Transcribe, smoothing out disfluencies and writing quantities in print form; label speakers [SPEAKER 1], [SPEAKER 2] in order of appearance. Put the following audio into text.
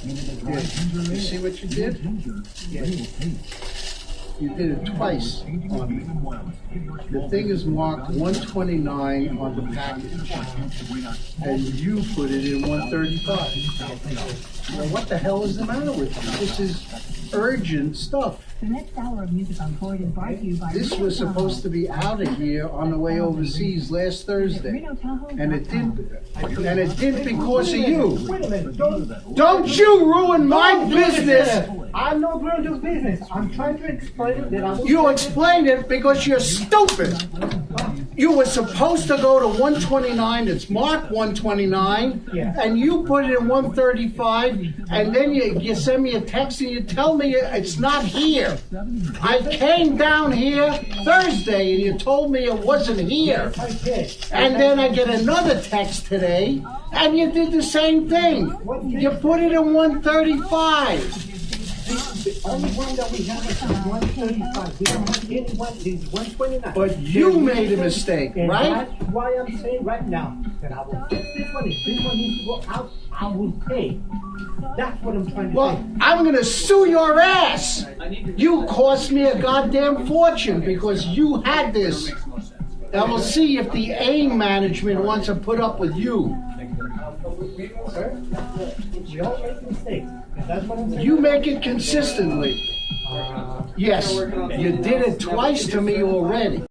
[SPEAKER 1] Yeah. You see what you did?
[SPEAKER 2] Yeah.
[SPEAKER 1] You did it twice on me. The thing is marked 129 on the package, and you put it in 135. Now, what the hell is the matter with you? This is urgent stuff.
[SPEAKER 3] The next hour of Music on Board is brought to you by
[SPEAKER 1] This was supposed to be out of here on the way overseas last Thursday, and it didn't. And it didn't because of you.
[SPEAKER 2] Wait a minute.
[SPEAKER 1] Don't you ruin my business!
[SPEAKER 2] I'm not going to do business. I'm trying to explain that I'm.
[SPEAKER 1] You explained it because you're stupid. You were supposed to go to 129, it's marked 129,
[SPEAKER 2] Yeah.
[SPEAKER 1] and you put it in 135, and then you send me a text and you tell me it's not here. I came down here Thursday and you told me it wasn't here.
[SPEAKER 2] I did.
[SPEAKER 1] And then I get another text today, and you did the same thing. You put it in 135.
[SPEAKER 2] The only one that we have is 135. We don't have anyone. This is 129.
[SPEAKER 1] But you made a mistake,
[SPEAKER 2] And
[SPEAKER 1] right?
[SPEAKER 2] that's why I'm saying right now that I will fix this one. If this one needs to go out, I will pay. That's what I'm trying to
[SPEAKER 1] Well,
[SPEAKER 2] say.
[SPEAKER 1] I'm gonna sue your ass. You cost me a goddamn fortune because you had this. And we'll see if the AIM management wants to put up with you.
[SPEAKER 2] Sir, we all make mistakes. And that's what I'm saying.
[SPEAKER 1] You make it consistently. Yes, you did it twice to me already.